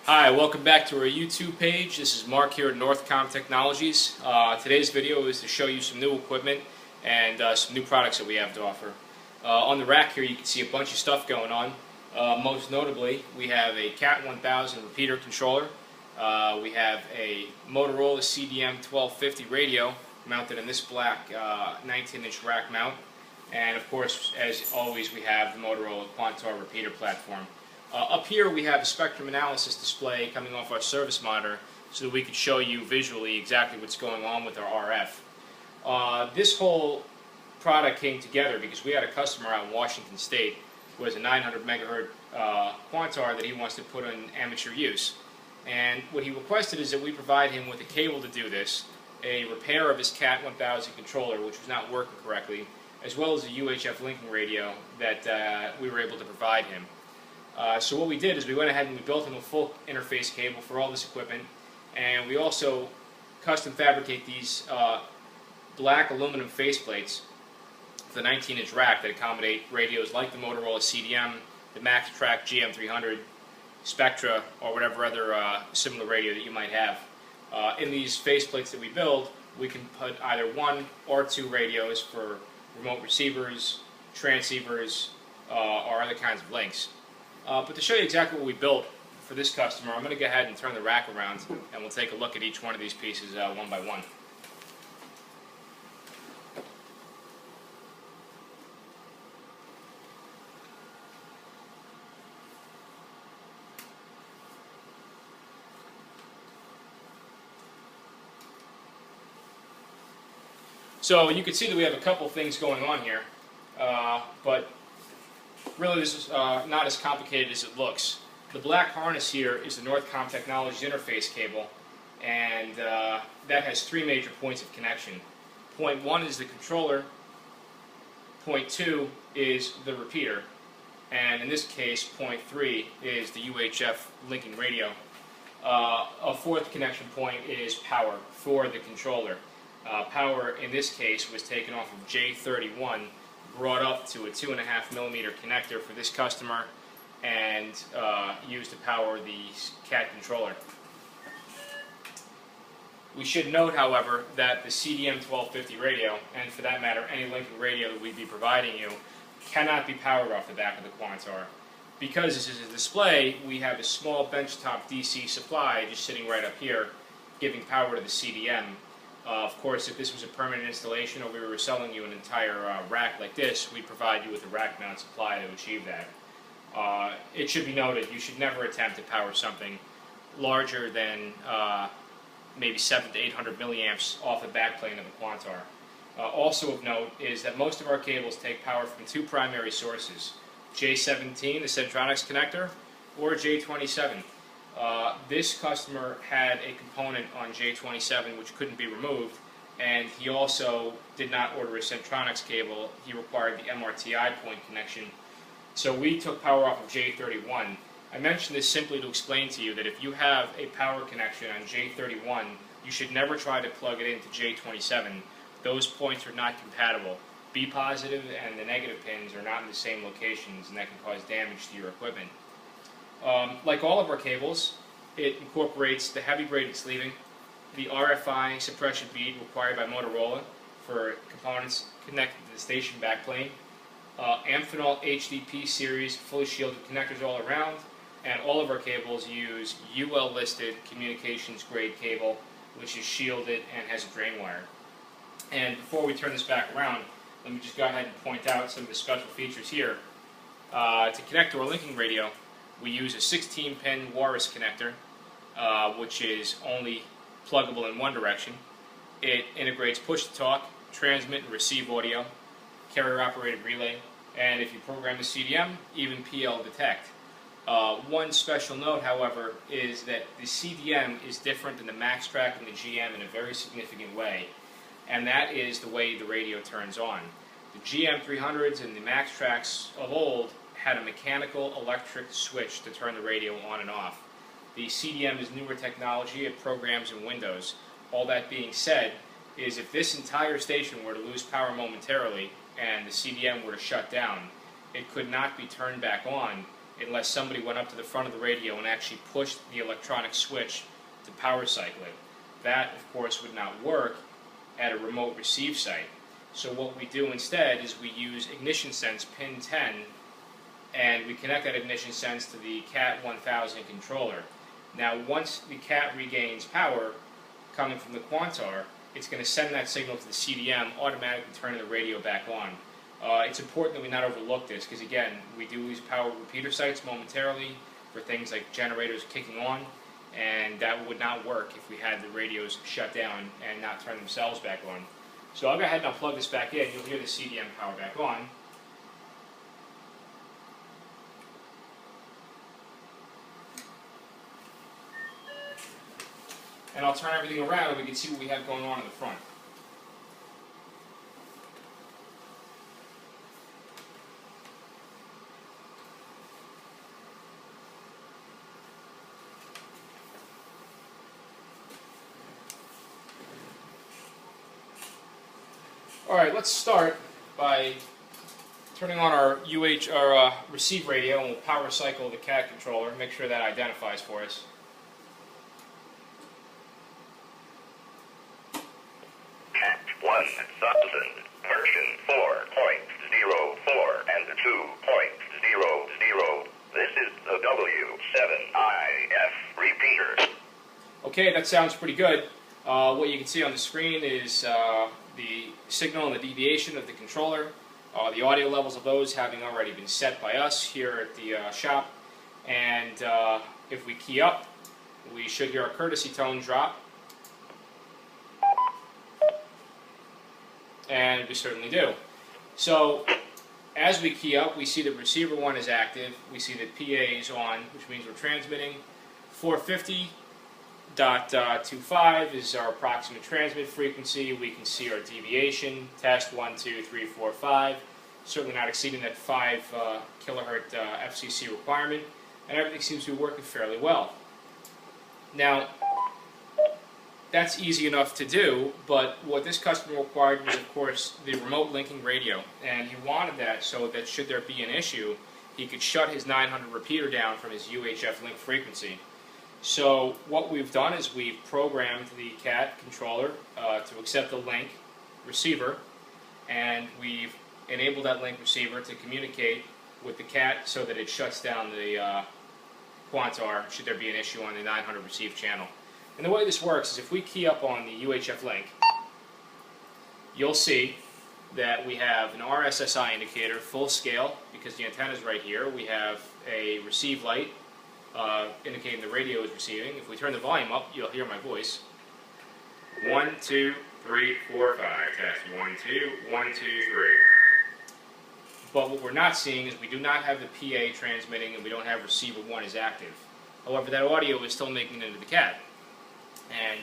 Hi, welcome back to our YouTube page. This is Mark here at Northcomm Technologies. Today's video is to show you some new equipment and some new products that we have to offer. On the rack here you can see a bunch of stuff going on. Most notably, we have a CAT 1000 repeater controller. We have a Motorola CDM 1250 radio mounted in this black 19-inch rack mount. And of course, as always, we have the Motorola Quantar repeater platform. Up here we have a spectrum analysis display coming off our service monitor so that we could show you visually exactly what's going on with our RF. This whole product came together because we had a customer out in Washington State who has a 900 megahertz Quantar that he wants to put in amateur use. And what he requested is that we provide him with a cable to do this, a repair of his CAT 1000 controller which was not working correctly, as well as a UHF linking radio that we were able to provide him. So what we did is we went ahead and we built him a full interface cable for all this equipment, and we also custom fabricate these black aluminum faceplates for the 19-inch rack that accommodate radios like the Motorola CDM, the MaxTrack GM300, Spectra, or whatever other similar radio that you might have. In these faceplates that we build, we can put either one or two radios for remote receivers, transceivers, or other kinds of links. But to show you exactly what we built for this customer, I'm going to go ahead and turn the rack around and we'll take a look at each one of these pieces one by one. So you can see that we have a couple things going on here, but really this is not as complicated as it looks. The black harness here is the Northcomm Technologies interface cable, and that has three major points of connection. Point 1 is the controller, point 2 is the repeater, and in this case point 3 is the UHF linking radio. A fourth connection point is power for the controller. Power in this case was taken off of J31, brought up to a 2.5mm connector for this customer, and used to power the CAT controller. We should note, however, that the CDM 1250 radio, and for that matter any linking radio that we'd be providing you, cannot be powered off the back of the Quantar. Because this is a display, we have a small benchtop DC supply just sitting right up here, giving power to the CDM. Of course, if this was a permanent installation or we were selling you an entire rack like this, we'd provide you with a rack mount supply to achieve that. It should be noted, you should never attempt to power something larger than maybe 700 to 800 milliamps off the backplane of the Quantar. Also of note is that most of our cables take power from two primary sources, J17, the Centronics connector, or J27. This customer had a component on J27 which couldn't be removed, and he also did not order a Centronics cable. He required the MRTI point connection. So we took power off of J31. I mention this simply to explain to you that if you have a power connection on J31, you should never try to plug it into J27. Those points are not compatible. B positive and the negative pins are not in the same locations, and that can cause damage to your equipment. Like all of our cables, it incorporates the heavy braided sleeving, the RFI suppression bead required by Motorola for components connected to the station backplane, Amphenol HDP series fully shielded connectors all around, and all of our cables use UL listed communications grade cable which is shielded and has a drain wire. And before we turn this back around, let me just go ahead and point out some of the special features here. To connect to our linking radio, we use a 16-pin Walrus connector, which is only pluggable in one direction. It integrates push-to-talk, transmit and receive audio, carrier-operated relay, and if you program the CDM, even PL detect. One special note, however, is that the CDM is different than the MaxTrack and the GM in a very significant way, and that is the way the radio turns on. The GM300s and the MaxTracks of old had a mechanical electric switch to turn the radio on and off. The CDM is newer technology, it programs in Windows. All that being said, is if this entire station were to lose power momentarily and the CDM were to shut down, it could not be turned back on unless somebody went up to the front of the radio and actually pushed the electronic switch to power cycle it. That, of course, would not work at a remote receive site. So what we do instead is we use ignition sense pin 10, and we connect that ignition sense to the CAT 1000 controller. Now once the CAT regains power coming from the Quantar, it's going to send that signal to the CDM, automatically turning the radio back on. It's important that we not overlook this, because again, we do lose power repeater sites momentarily for things like generators kicking on, and that would not work if we had the radios shut down and not turn themselves back on. So I'll go ahead and I'll plug this back in. You'll hear the CDM power back on. And I'll turn everything around and we can see what we have going on in the front. Alright, let's start by turning on our receive radio, and we'll power cycle the CAT controller, make sure that identifies for us. CAT 1000, version 4.04 and 2.00. This is the W7IF repeater. Okay, that sounds pretty good. What you can see on the screen is the signal and the deviation of the controller, the audio levels of those having already been set by us here at the shop. And if we key up, we should hear our courtesy tone drop. And we certainly do. So as we key up, we see that receiver 1 is active. We see that PA is on, which means we're transmitting. 450.25 is our approximate transmit frequency. We can see our deviation, test 1, 2, 3, 4, 5. Certainly not exceeding that 5 kilohertz FCC requirement. And everything seems to be working fairly well. Now, that's easy enough to do, but what this customer required was, of course, the remote linking radio. And he wanted that so that should there be an issue, he could shut his 900 repeater down from his UHF link frequency. So what we've done is we've programmed the CAT controller to accept the link receiver, and we've enabled that link receiver to communicate with the CAT so that it shuts down the Quantar should there be an issue on the 900 receive channel. And the way this works is if we key up on the UHF link, you'll see that we have an RSSI indicator, full scale, because the antenna is right here. We have a receive light indicating the radio is receiving. If we turn the volume up, you'll hear my voice. 1, 2, 3, 4, 5. Test 1, 2, 1, 2, 3. But what we're not seeing is we do not have the PA transmitting, and we don't have receiver 1 is active. However, that audio is still making it into the CAT. And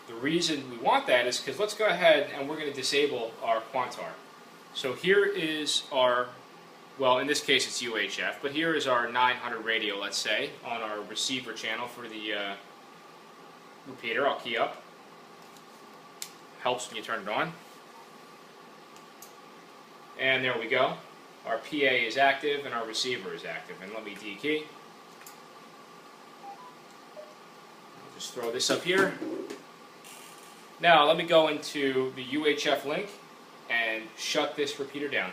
the reason we want that is because let's go ahead and we're going to disable our Quantar. So here is our, well, in this case it's UHF, but here is our 900 radio, let's say, on our receiver channel for the repeater. I'll key up. Helps when you turn it on. And there we go. Our PA is active and our receiver is active. And let me dekey. I'll just throw this up here. Now let me go into the UHF link and shut this repeater down.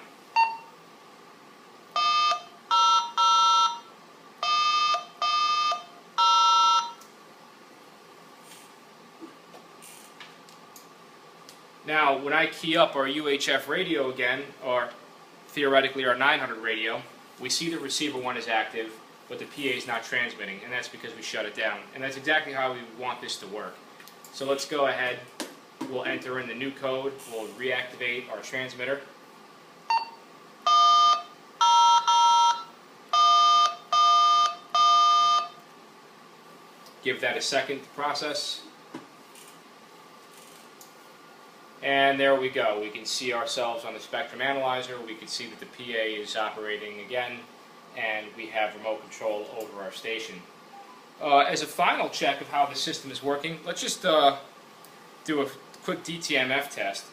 Now, when I key up our UHF radio again, or theoretically our 900 radio, we see the receiver 1 is active, but the PA is not transmitting, and that's because we shut it down. And that's exactly how we want this to work. So let's go ahead, we'll enter in the new code, we'll reactivate our transmitter. Give that a second to process. And there we go. We can see ourselves on the spectrum analyzer. We can see that the PA is operating again, and we have remote control over our station. As a final check of how the system is working, let's just do a quick DTMF test.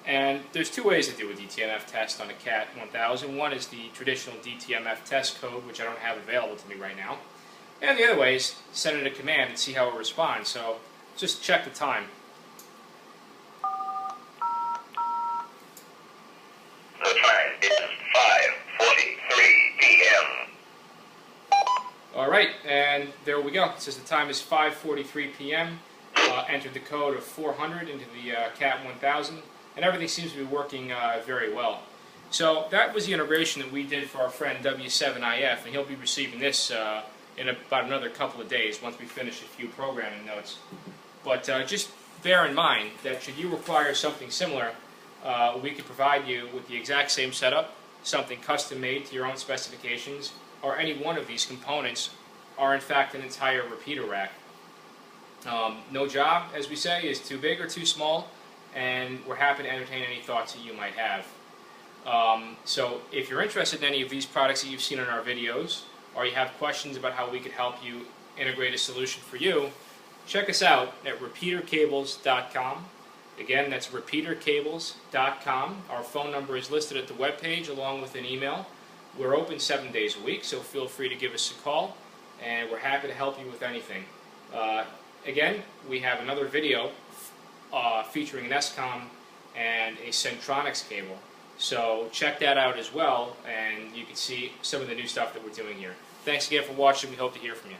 And there's two ways to do a DTMF test on a CAT 1000. One is the traditional DTMF test code, which I don't have available to me right now. And the other way is send it a command and see how it responds. So just check the time. The time is 5:43 p.m. Alright, and there we go. It says the time is 5:43 p.m. Entered the code of 400 into the CAT 1000, and everything seems to be working very well. So that was the integration that we did for our friend W7IF, and he'll be receiving this in about another couple of days once we finish a few programming notes. But just bear in mind that should you require something similar, we could provide you with the exact same setup, something custom made to your own specifications, or any one of these components are in fact an entire repeater rack. No job, as we say, is too big or too small, and we're happy to entertain any thoughts that you might have. So if you're interested in any of these products that you've seen in our videos, or you have questions about how we could help you integrate a solution for you, check us out at repeatercables.com. Again, that's repeatercables.com. Our phone number is listed at the webpage along with an email. We're open 7 days a week, so feel free to give us a call, and we're happy to help you with anything. Again, we have another video featuring an SCOM and a Centronics cable. So check that out as well, and you can see some of the new stuff that we're doing here. Thanks again for watching. We hope to hear from you.